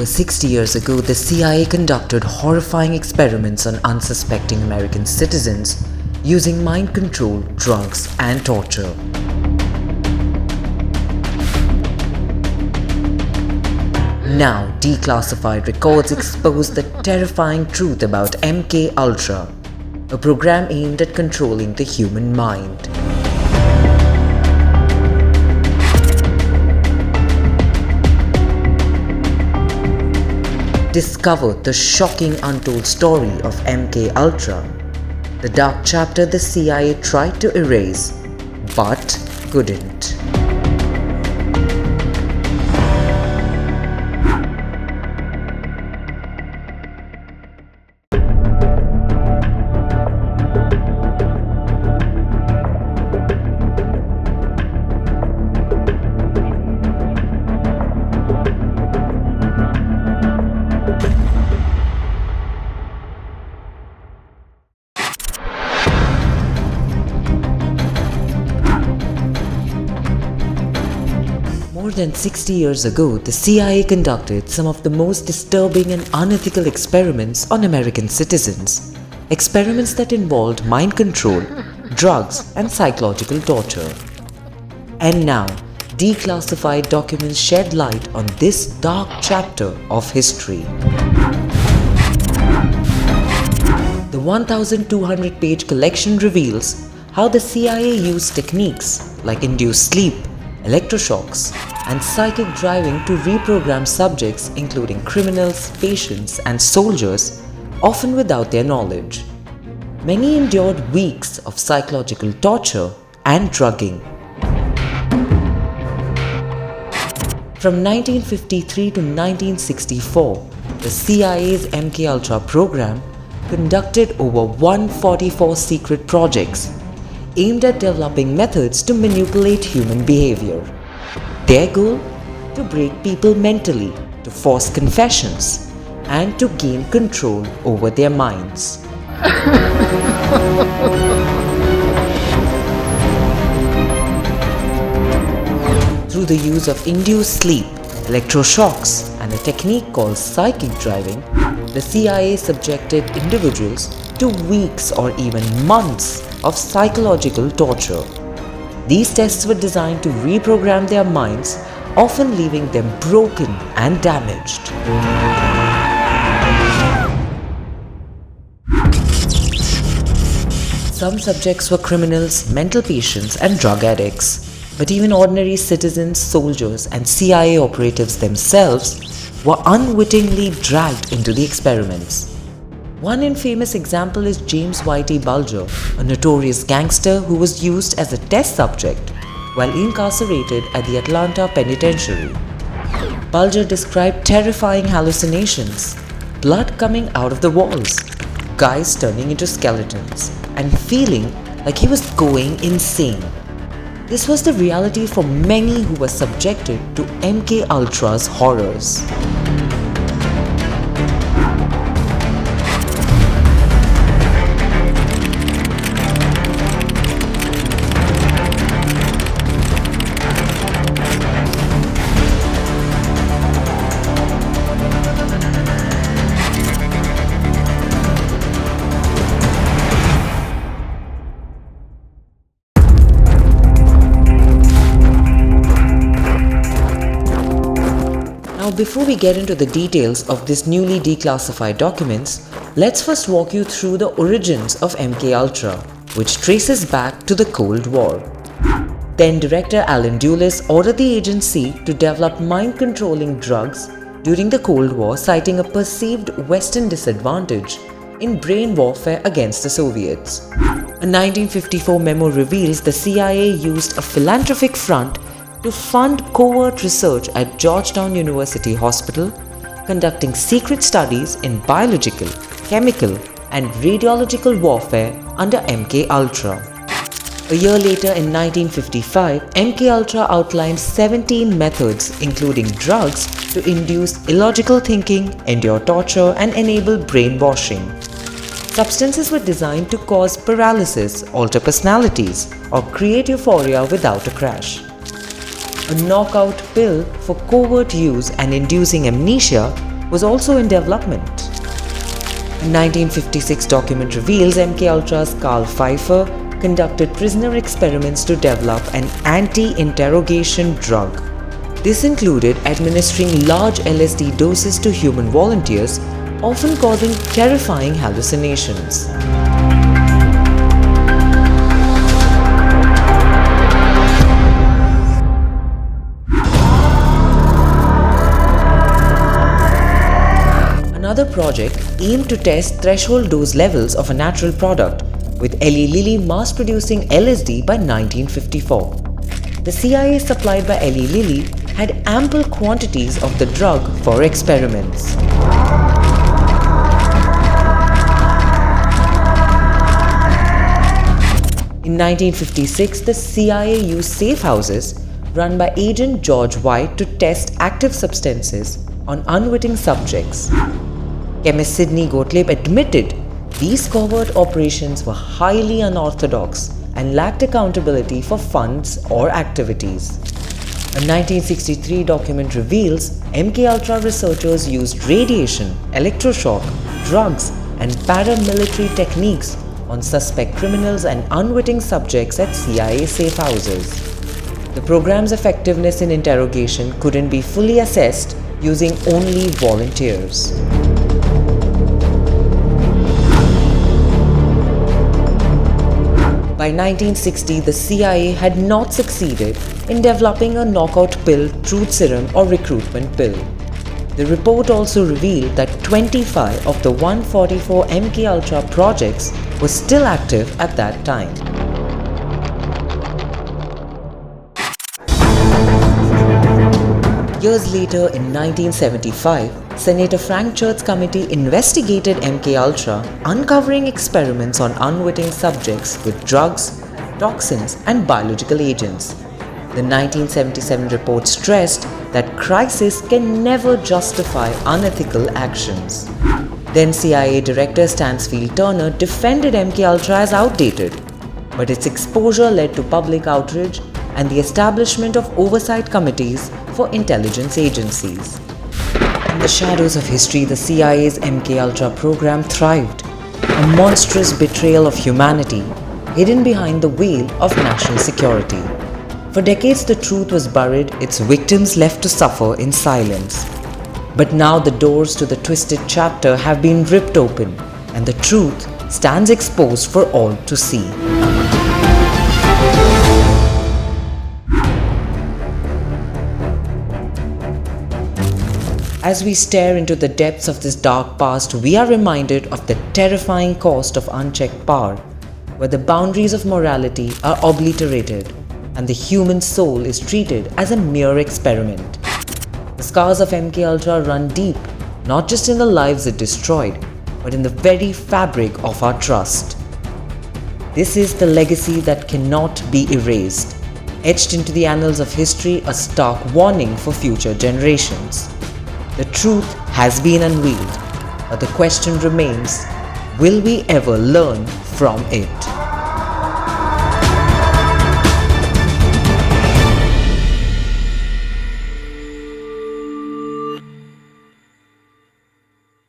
Over 60 years ago, the CIA conducted horrifying experiments on unsuspecting American citizens using mind control, drugs, and torture. Now, declassified records expose the terrifying truth about MKUltra, a program aimed at controlling the human mind. Discover the shocking untold story of MKUltra, the dark chapter the CIA tried to erase, but couldn't. More than 60 years ago, the CIA conducted some of the most disturbing and unethical experiments on American citizens. Experiments that involved mind control, drugs, and psychological torture. And now, declassified documents shed light on this dark chapter of history. The 1,200-page collection reveals how the CIA used techniques like induced sleep, electroshocks, and psychic driving to reprogram subjects including criminals, patients, and soldiers, often without their knowledge. Many endured weeks of psychological torture and drugging. From 1953 to 1964, the CIA's MKUltra program conducted over 144 secret projects aimed at developing methods to manipulate human behavior. Their goal? To break people mentally, to force confessions, and to gain control over their minds. Through the use of induced sleep, electroshocks, and a technique called psychic driving, the CIA subjected individuals to weeks or even months of psychological torture. These tests were designed to reprogram their minds, often leaving them broken and damaged. Some subjects were criminals, mental patients, and drug addicts. But even ordinary citizens, soldiers, and CIA operatives themselves were unwittingly dragged into the experiments. One infamous example is James Whitey Bulger, a notorious gangster who was used as a test subject while incarcerated at the Atlanta Penitentiary. Bulger described terrifying hallucinations, blood coming out of the walls, guys turning into skeletons, and feeling like he was going insane. This was the reality for many who were subjected to MKUltra's horrors. Now, before we get into the details of these newly declassified documents, let's first walk you through the origins of MKUltra, which traces back to the Cold War. Then Director Allen Dulles ordered the agency to develop mind-controlling drugs during the Cold War, citing a perceived Western disadvantage in brain warfare against the Soviets. A 1954 memo reveals the CIA used a philanthropic front to fund covert research at Georgetown University Hospital, conducting secret studies in biological, chemical, and radiological warfare under MKUltra. A year later, in 1955, MKUltra outlined 17 methods, including drugs, to induce illogical thinking, endure torture, and enable brainwashing. Substances were designed to cause paralysis, alter personalities, or create euphoria without a crash. A knockout pill for covert use and inducing amnesia was also in development. A 1956 document reveals MKUltra's Carl Pfeiffer conducted prisoner experiments to develop an anti-interrogation drug. This included administering large LSD doses to human volunteers, often causing terrifying hallucinations. Another project aimed to test threshold dose levels of a natural product, with Eli Lilly mass-producing LSD by 1954. The CIA supplied by Eli Lilly had ample quantities of the drug for experiments. In 1956, the CIA used safe houses run by Agent George White to test active substances on unwitting subjects. Chemist Sidney Gottlieb admitted these covert operations were highly unorthodox and lacked accountability for funds or activities. A 1963 document reveals MKUltra researchers used radiation, electroshock, drugs, and paramilitary techniques on suspect criminals and unwitting subjects at CIA safe houses. The program's effectiveness in interrogation couldn't be fully assessed using only volunteers. By 1960, the CIA had not succeeded in developing a knockout pill, truth serum, or recruitment pill. The report also revealed that 25 of the 144 MKUltra projects were still active at that time. Years later, in 1975, Senator Frank Church's committee investigated MKUltra, uncovering experiments on unwitting subjects with drugs, toxins, and biological agents. The 1977 report stressed that crisis can never justify unethical actions. Then CIA Director Stansfield Turner defended MKUltra as outdated, but its exposure led to public outrage and the establishment of oversight committees for intelligence agencies. In the shadows of history, the CIA's MKUltra program thrived, a monstrous betrayal of humanity hidden behind the veil of national security. For decades, the truth was buried, its victims left to suffer in silence. But now the doors to the twisted chapter have been ripped open, and the truth stands exposed for all to see. As we stare into the depths of this dark past, we are reminded of the terrifying cost of unchecked power, where the boundaries of morality are obliterated and the human soul is treated as a mere experiment. The scars of MKUltra run deep, not just in the lives it destroyed, but in the very fabric of our trust. This is the legacy that cannot be erased, etched into the annals of history, a stark warning for future generations. The truth has been unveiled, but the question remains, will we ever learn from it?